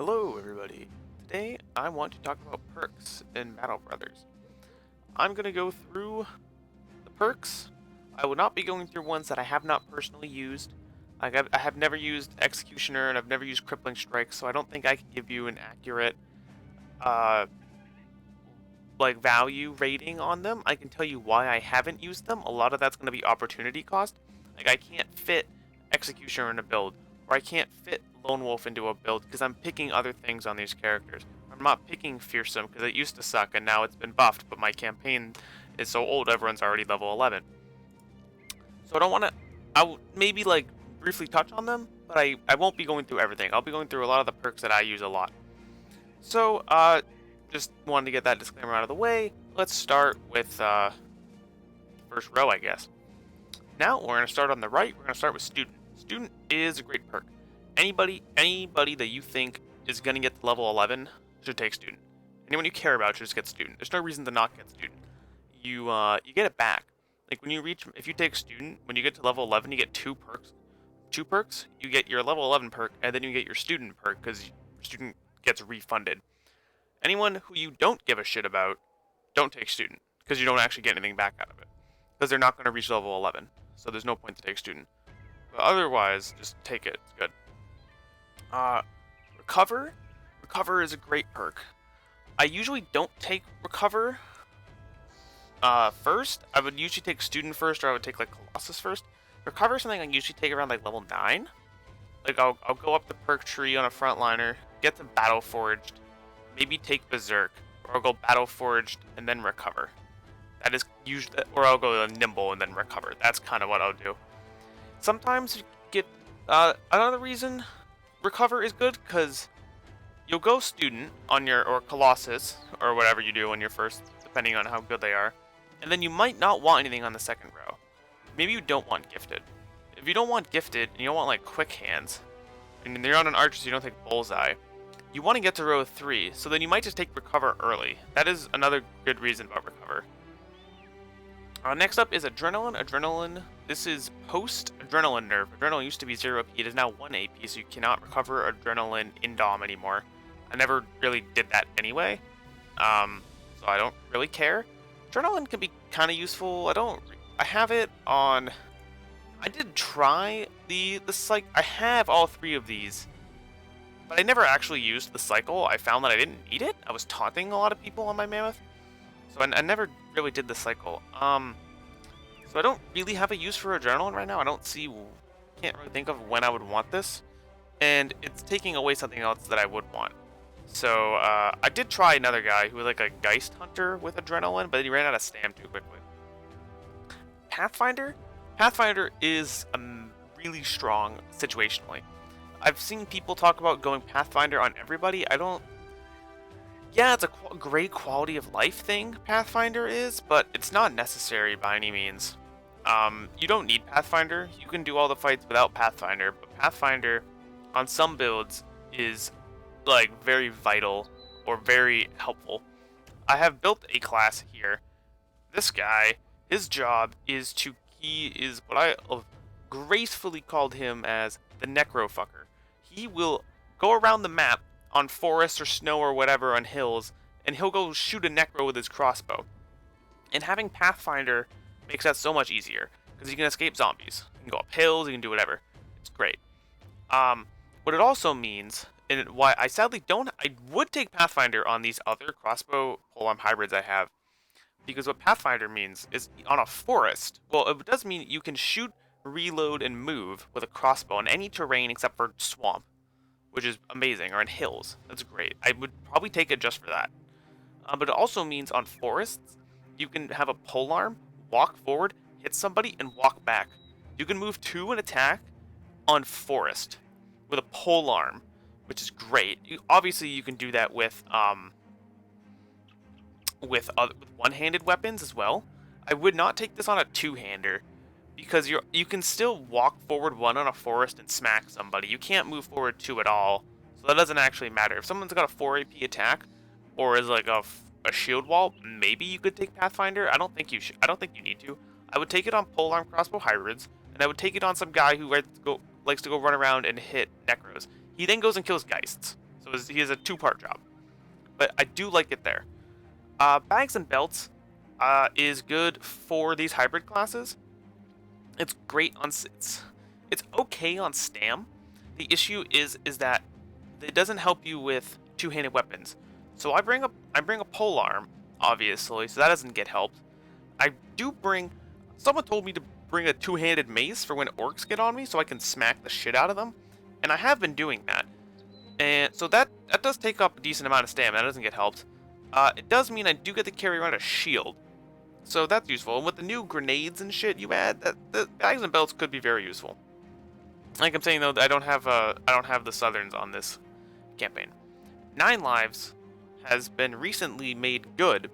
Hello everybody. Today I want to talk about perks in Battle Brothers. I'm going to go through the perks. I will not be going through ones that I have not personally used. I have never used Executioner and I've never used Crippling Strike, so I don't think I can give you an accurate uh, value rating on them. I can tell you why I haven't used them. A lot of that's going to be opportunity cost. I can't fit Executioner in a build, or I can't fit Lone Wolf into a build because I'm picking other things on these characters. I'm not picking Fearsome because it used to suck and now it's been buffed, but my campaign is so old everyone's already level 11. So I don't want to. I will maybe briefly touch on them, but I won't be going through everything. I'll be going through a lot of the perks that I use a lot. So just wanted to get that disclaimer out of the way. Let's start with first row, I guess. Now we're going to start on the right. We're going to start with Student. Student is a great perk. Anybody that you think is going to get to level 11 should take Student. Anyone you care about should just get Student. There's no reason to not get Student. You get it back. Like if you take Student, when you get to level 11, you get two perks. You get your level 11 perk, and then you get your Student perk because your Student gets refunded. Anyone who you don't give a shit about, don't take Student because you don't actually get anything back out of it because they're not going to reach level 11. So there's no point to take Student. But otherwise, just take it. It's good. Recover. Recover is a great perk. I usually don't take Recover first. I would usually take Student first, or I would take Colossus first. Recover is something I usually take around level 9. I'll go up the perk tree on a frontliner, get to Battle Forged, maybe take Berserk, or I'll go Battle Forged and then Recover. That is usually, or I'll go Nimble and then Recover. That's kind of what I'll do. Sometimes you get another reason Recover is good because you'll go Student on or Colossus or whatever you do on your first, depending on how good they are, and then you might not want anything on the second row. Maybe you don't want Gifted. If you don't want Gifted and you don't want Quick Hands, and you're on an Archer, so you don't take Bullseye, you want to get to row 3, so then you might just take Recover early. That is another good reason about Recover. Next up is Adrenaline. Adrenaline, this is post-Adrenaline nerf. Adrenaline used to be 0 AP, it is now 1 AP, so you cannot recover Adrenaline in Dom anymore. I never really did that anyway, so I don't really care. Adrenaline can be kind of useful. I have it on... I did try the cycle. I have all 3 of these, but I never actually used the cycle. I found that I didn't need it. I was taunting a lot of people on my Mammoth. So I never really did the cycle. So I don't really have a use for Adrenaline right now. Can't really think of when I would want this. And it's taking away something else that I would want. So I did try another guy who was a Geist Hunter with Adrenaline, but he ran out of Stam too quickly. Pathfinder? Pathfinder is really strong situationally. I've seen people talk about going Pathfinder on everybody. Yeah, it's a great quality of life thing, Pathfinder is, but it's not necessary by any means. You don't need Pathfinder. You can do all the fights without Pathfinder, but Pathfinder, on some builds, is, very vital or very helpful. I have built a class here. This guy, his job is what I gracefully called him as the Necrofucker. He will go around the map on forests or snow or whatever on hills, and he'll go shoot a Necro with his crossbow. And having Pathfinder makes that so much easier, because you can escape zombies. You can go up hills, you can do whatever. It's great. What it also means, and why I sadly I would take Pathfinder on these other crossbow polearm hybrids I have, because what Pathfinder means is on a forest, well, it does mean you can shoot, reload, and move with a crossbow on any terrain except for swamp, which is amazing, or in hills. That's great. I would probably take it just for that. But it also means on forests, you can have a polearm, walk forward, hit somebody, and walk back. You can move to an attack on forest with a polearm, which is great. Obviously, you can do that with one-handed weapons as well. I would not take this on a two-hander, because you can still walk forward 1 on a forest and smack somebody. You can't move forward 2 at all, so that doesn't actually matter. If someone's got a 4 AP attack, or is a shield wall, maybe you could take Pathfinder. I don't think you need to. I would take it on polearm crossbow hybrids, and I would take it on some guy who likes to go run around and hit Necros. He then goes and kills Geists, so So he has a two-part job. But I do like it there. Bags and belts is good for these hybrid classes. It's great on it's okay on Stam. The issue is that it doesn't help you with two-handed weapons. So I bring a polearm, obviously, so that doesn't get helped. I do bring. Someone told me to bring a two-handed mace for when orcs get on me, so I can smack the shit out of them, and I have been doing that. And so that does take up a decent amount of stamina. That doesn't get helped. It does mean I do get to carry around a shield, so that's useful. And with the new grenades and shit you add, that the bags and belts could be very useful. Like I'm saying though, I don't have the Southerns on this campaign. 9 lives has been recently made good.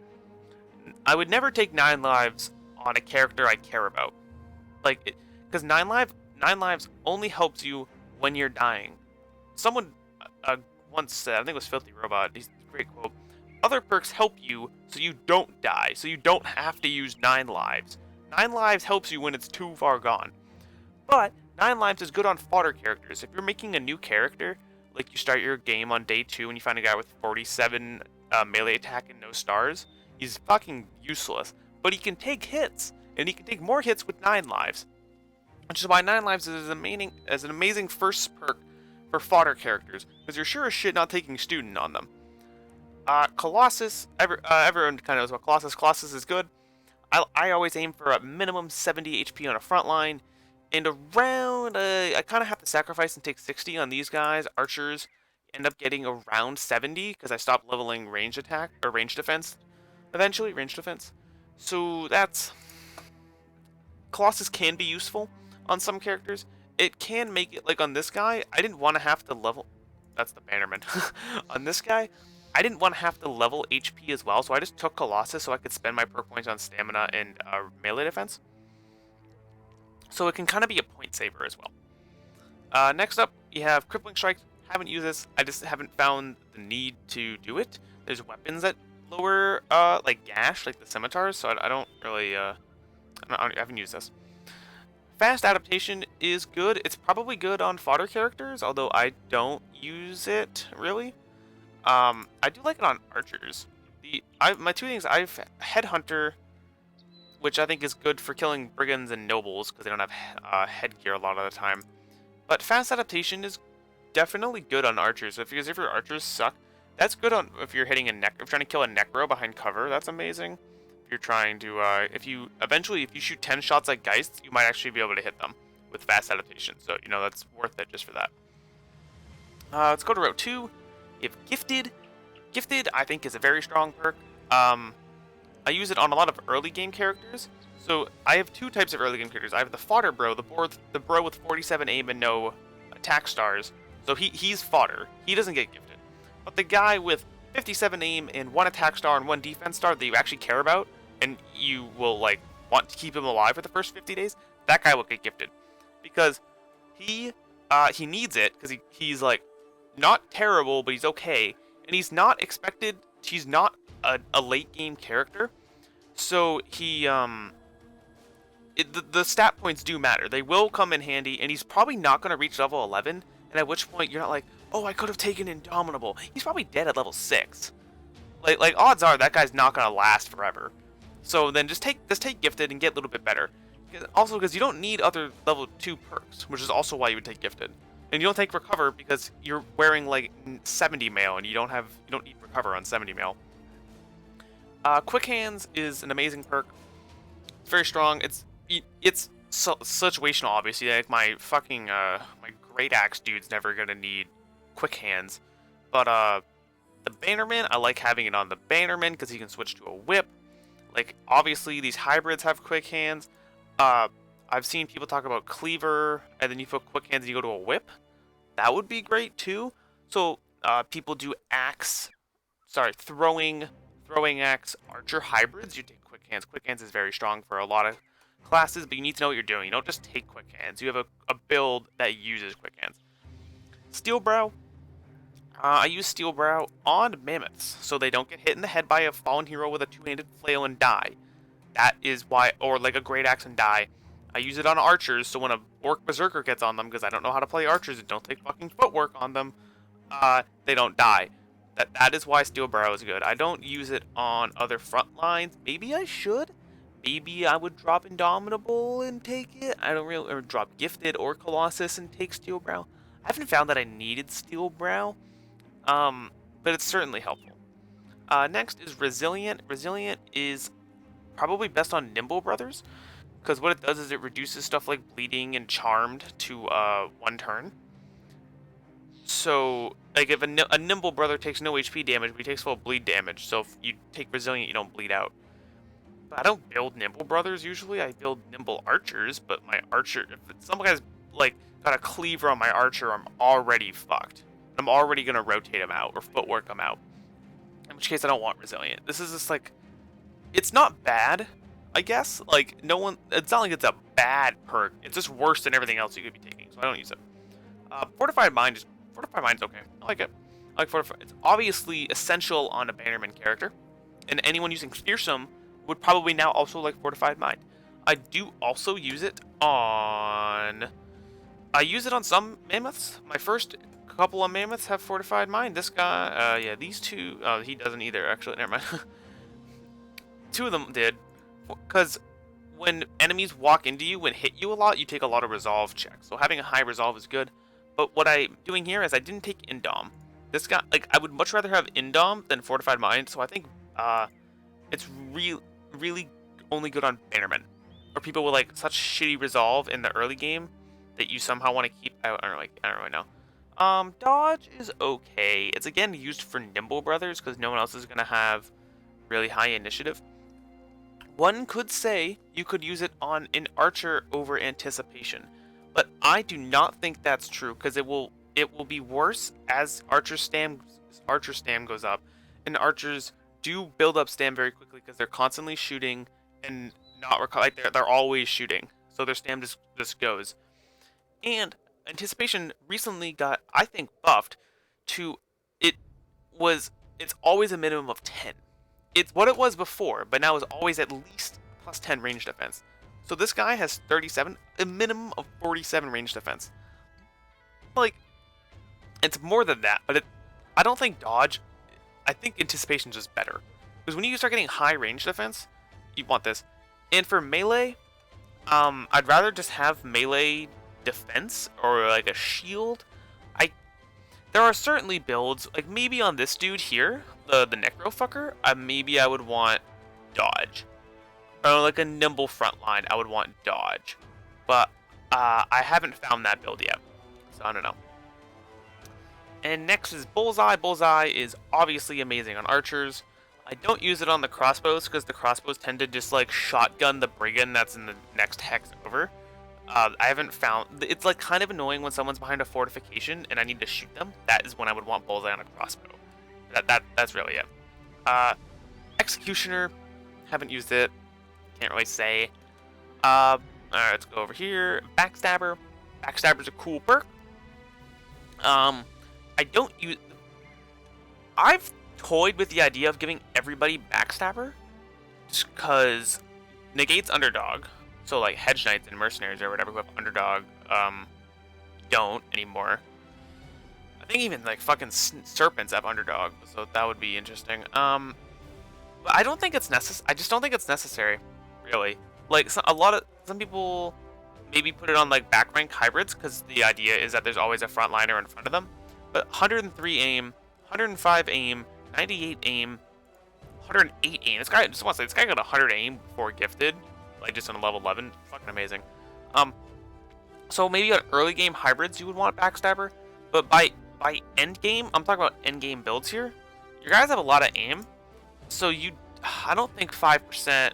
I would never take 9 lives on a character I care about, because 9 lives only helps you when you're dying. Someone once said, I think it was Filthy Robot. He's a great quote. Other perks help you so you don't die, so you don't have to use 9 lives. 9 lives helps you when it's too far gone. But 9 lives is good on fodder characters. If you're making a new character, like you start your game on day 2 and you find a guy with 47 melee attack and no stars, he's fucking useless. But he can take hits, and he can take more hits with 9 lives. Which is why 9 lives is an amazing first perk for fodder characters, because you're sure as shit not taking student on them. Colossus, everyone kind of knows about Colossus. Colossus is good. I always aim for a minimum 70 HP on a front line, and around, I kind of have to sacrifice and take 60 on these guys. Archers end up getting around 70, because I stopped leveling range attack, or range defense, eventually, range defense. So that's... Colossus can be useful on some characters. It can make it, like on this guy, I didn't want to have to level... That's the Bannerman. On this guy, I didn't want to have to level HP as well, so I just took Colossus so I could spend my perk points on stamina and melee defense. So it can kind of be a point saver as well. Next up, you have Crippling Strike. Haven't used this. I just haven't found the need to do it. There's weapons that lower, like Gash, like the scimitars, so I don't really, I haven't used this. Fast Adaptation is good. It's probably good on fodder characters, although I don't use it, really. I do like it on archers. My two things, I've Headhunter, which I think is good for killing brigands and nobles, because they don't have headgear a lot of the time. But Fast Adaptation is definitely good on archers, because if your archers suck, that's good on if you're hitting if you're trying to kill a necro behind cover, that's amazing. You're trying to, if you shoot 10 shots like Geists, you might actually be able to hit them with Fast Adaptation. So, that's worth it just for that. Let's go to row 2. You have Gifted. Gifted, I think, is a very strong perk. I use it on a lot of early game characters. So, I have 2 types of early game characters. I have the Fodder Bro, the bro with 47 aim and no attack stars. So, he's fodder. He doesn't get gifted. But the guy with 57 aim and 1 attack star and 1 defense star that you actually care about, and you will want to keep him alive for the first 50 days, that guy will get gifted. Because he needs it, because he's not terrible, but he's okay. And he's not a late game character. So the stat points do matter. They will come in handy, and he's probably not going to reach level 11, and at which point you're not like, oh, I could have taken Indomitable. He's probably dead at level 6. Like odds are that guy's not going to last forever. So then just take Gifted and get a little bit better. Also, because you don't need other level 2 perks, which is also why you would take Gifted. And you don't take Recover because you're wearing 70 mail, and you don't need Recover on 70 mail. Quick Hands is an amazing perk. It's very strong. It's situational, obviously. Like my fucking my Great Axe dude's never gonna need Quick Hands, but the Bannerman, I like having it on the Bannerman because he can switch to a whip. Obviously, these hybrids have Quick Hands. I've seen people talk about Cleaver, and then you put Quick Hands and you go to a whip. That would be great, too. So, people do throwing axe, archer hybrids. You take Quick Hands. Quick Hands is very strong for a lot of classes, but you need to know what you're doing. You don't just take Quick Hands. You have a build that uses Quick Hands. Steel Brow. I use Steel Brow on mammoths, so they don't get hit in the head by a fallen hero with a 2-handed flail and die. That is why, or a great axe and die. I use it on archers, so when a orc berserker gets on them, because I don't know how to play archers and don't take fucking footwork on them, they don't die. That is why Steel Barrow is good. I don't use it on other front lines. Maybe I should. Maybe I would drop Indomitable and take it. I don't really, or drop Gifted or Colossus and take Steel Brow. I haven't found that I needed Steel Brow, but it's certainly helpful. Next is Resilient. Resilient is probably best on Nimble Brothers, because what it does is it reduces stuff like Bleeding and Charmed to 1 turn. So, like, if a Nimble Brother takes no HP damage, but he takes full bleed damage, so if you take Resilient, you don't bleed out. But I don't build Nimble Brothers usually, I build Nimble Archers, but my Archer, if some guy's, like, got a Cleaver on my Archer, I'm already fucked. I'm already gonna rotate him out, or footwork him out. In which case, I don't want Resilient. This is just, like, it's not bad, I guess. Like, it's not like it's a bad perk, it's just worse than everything else you could be taking, so I don't use it. Fortified Mind is okay. I like it. I like Fortified. It's obviously essential on a Bannerman character, and anyone using Fearsome would probably now also like Fortified Mind. I do also use it on... I use it on some Mammoths. My first couple of Mammoths have Fortified Mind. This guy, yeah, these two... he doesn't either, actually. Never mind. 2 of them did. Because when enemies walk into you and hit you a lot, you take a lot of Resolve checks. So having a high Resolve is good. But what I'm doing here is I didn't take Indom. This guy, like, I would much rather have Indom than Fortified Mind, so I think it's really only good on Bannermen. Or people with, like, such shitty Resolve in the early game that you somehow want to keep... I don't really know. Dodge is okay. It's, again, used for Nimble Brothers, because no one else is going to have really high initiative. One could say you could use it on an Archer over Anticipation. But I do not think that's true, because it will be worse as Archer Stam goes up, and Archers do build up Stam very quickly because they're constantly shooting and not like they're always shooting, so their Stam just goes. And Anticipation recently got, I think, buffed to it's always a minimum of 10. It's what it was before, but now is always at least plus 10 range defense. So this guy has 37, a minimum of 47 range defense. Like, it's more than that, but I don't think Dodge, I think Anticipation is just better. Because when you start getting high range defense, you want this. And for melee, I'd rather just have melee defense or like a shield. There are certainly builds, like maybe on this dude here, the Necro fucker, maybe I would want Dodge. Or like a nimble frontline, I would want Dodge. But I haven't found that build yet, so I don't know. And next is Bullseye. Bullseye is obviously amazing on archers. I don't use it on the crossbows because the crossbows tend to just like shotgun the brigand that's in the next hex over. I haven't found... It's like kind of annoying when someone's behind a fortification and I need to shoot them. That is when I would want Bullseye on a crossbow. That's really it. Executioner, haven't used it. Can't really say. Alright, let's go over here. Backstabber. Backstabber's a cool perk. I don't use... I've toyed with the idea of giving everybody Backstabber just because negates underdog. So like Hedge Knights and Mercenaries or whatever who have underdog don't anymore. I think even like fucking Serpents have underdog, so that would be interesting. But I don't think it's necessary. I just don't think it's necessary, really. Like some people maybe put it on like back rank hybrids because the idea is that there's always a frontliner in front of them. But 103 aim, 105 aim, 98 aim, 108 aim. This guy, I just want to say, this guy got 100 aim before gifted, like just on a level 11. Fucking amazing. So maybe on early game hybrids you would want Backstabber, but by end game, I'm talking about end game builds here. Your guys have a lot of aim, so I don't think 5%, an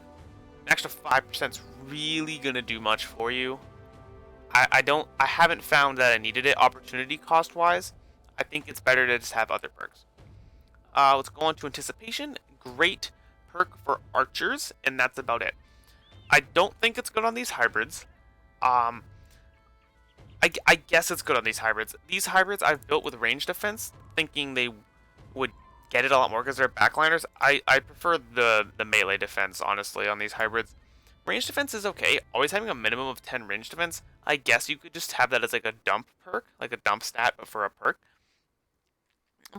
extra 5% is really gonna do much for you. I haven't found that I needed it opportunity cost wise. I think it's better to just have other perks. Let's go on to Anticipation. Great perk for archers, and that's about it. I don't think it's good on these hybrids. I guess it's good on these hybrids. These hybrids I've built with range defense, thinking they would get it a lot more because they're backliners. I prefer the melee defense, honestly, on these hybrids. Range defense is okay. Always having a minimum of 10 range defense. I guess you could just have that as like a dump perk, like a dump stat, but for a perk.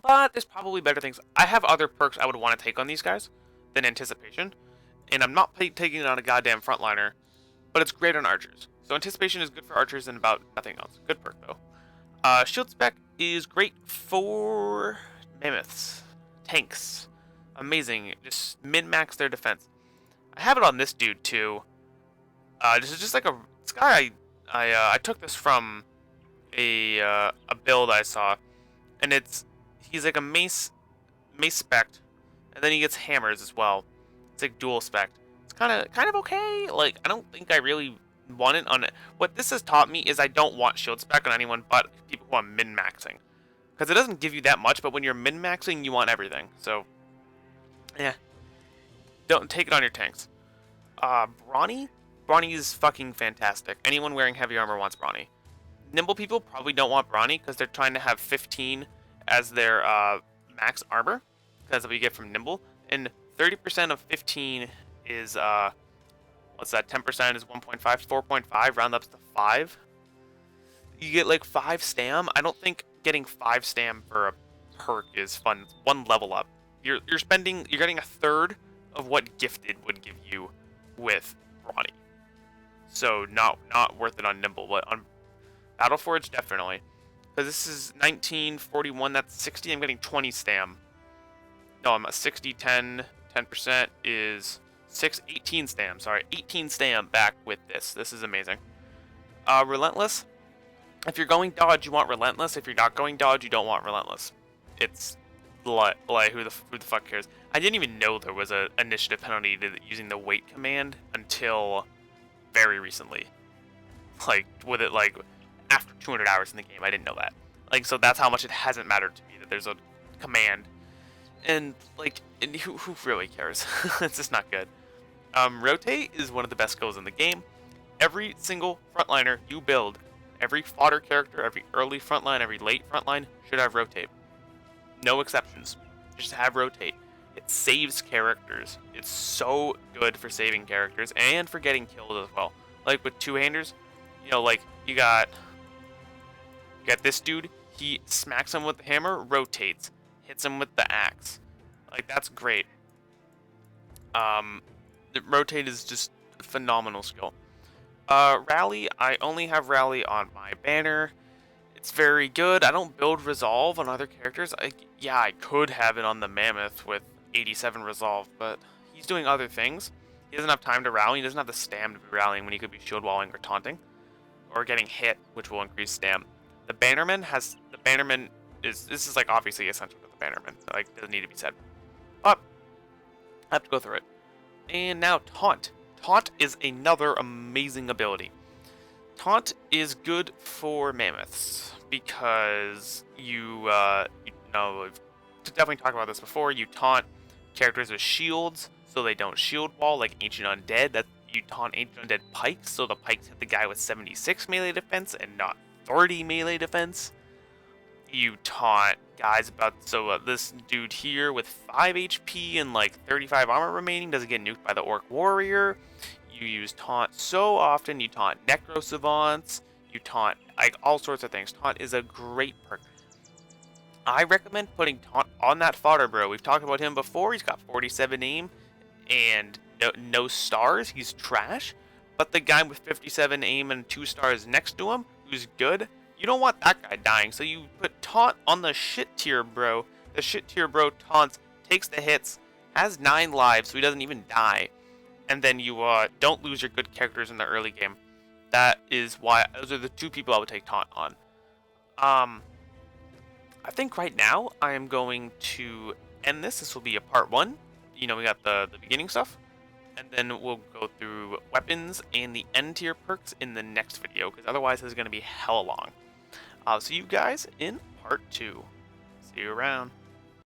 But there's probably better things. I have other perks I would want to take on these guys than Anticipation. And I'm not taking it on a goddamn frontliner, but it's great on archers. So Anticipation is good for archers and about nothing else. Good perk, though. Shield Spec is great for mammoths, tanks. Amazing. Just min-max their defense. I have it on this dude, too. This is just like this guy, I took this from a build I saw, and he's like a mace spec, and then he gets hammers as well. It's like dual spec. It's kind of okay. Like, I don't think I really want it on it. What this has taught me is I don't want shield spec on anyone but people who are min-maxing, because it doesn't give you that much, but when you're min-maxing, you want everything. So, yeah, don't take it on your tanks. Brawny? Brawny is fucking fantastic. Anyone wearing heavy armor wants Brawny. Nimble people probably don't want Brawny because they're trying to have 15 as their max armor, because that's what you get from Nimble. And 30% of 15 is, what's that, 10% is 1.5, 4.5, round ups to 5. You get like 5 Stam. I don't think getting 5 Stam for a perk is fun. It's one level up. You're getting a third of what Gifted would give you with Brawny. So not worth it on Nimble, but on Battleforge definitely. Because this is 1941, that's 60, I'm getting 20 Stam. No, I'm at 60, 10, 10% is 18 Stam, sorry. 18 Stam back with this. This is amazing. Relentless. If you're going dodge, you want Relentless. If you're not going dodge, you don't want Relentless. It's like who the fuck cares? I didn't even know there was a initiative penalty to using the wait command until very recently. Like, with it, like, after 200 hours in the game, I didn't know that. Like, so that's how much it hasn't mattered to me that there's a command. And, like, who really cares? It's just not good. Rotate is one of the best skills in the game. Every single frontliner you build, every fodder character, every early frontline, every late frontline should have Rotate. No exceptions. Just have Rotate. It saves characters. It's so good for saving characters and for getting killed as well. Like with two-handers, you know, like you got this dude, he smacks him with the hammer, rotates, hits him with the axe. Like, that's great. The rotate is just a phenomenal skill. Rally, I only have Rally on my banner. It's very good. I don't build Resolve on other characters. Yeah, I could have it on the Mammoth with 87 Resolve, but he's doing other things. He doesn't have time to rally. He doesn't have the Stam to be rallying when he could be shield walling or taunting, or getting hit, which will increase Stam. The Bannerman this is like obviously essential to the Bannerman. Like, doesn't need to be said. But I have to go through it. And now Taunt. Taunt is another amazing ability. Taunt is good for mammoths because you know, we've definitely talked about this before. You taunt characters with shields so they don't shield wall, like Ancient Undead. That you taunt Ancient Undead pikes so the pikes hit the guy with 76 melee defense and not 30 melee defense. You taunt guys this dude here with 5 HP and like 35 armor remaining doesn't get nuked by the Orc Warrior. You use Taunt so often. You taunt Necro Savants. You taunt, like, all sorts of things. Taunt is a great perk. I recommend putting Taunt on that fodder bro. We've talked about him before. He's got 47 aim and no stars. He's trash. But the guy with 57 aim and 2 stars next to him, who's good, you don't want that guy dying. So you put Taunt on the shit tier bro. The shit tier bro taunts, takes the hits, has 9 lives, so he doesn't even die. And then you don't lose your good characters in the early game. That is why those are the 2 people I would take Taunt on. I think right now I am going to end this. This will be a part 1. You know, we got the beginning stuff. And then we'll go through weapons and the end tier perks in the next video, because otherwise this is going to be hella long. I'll see you guys in part 2. See you around.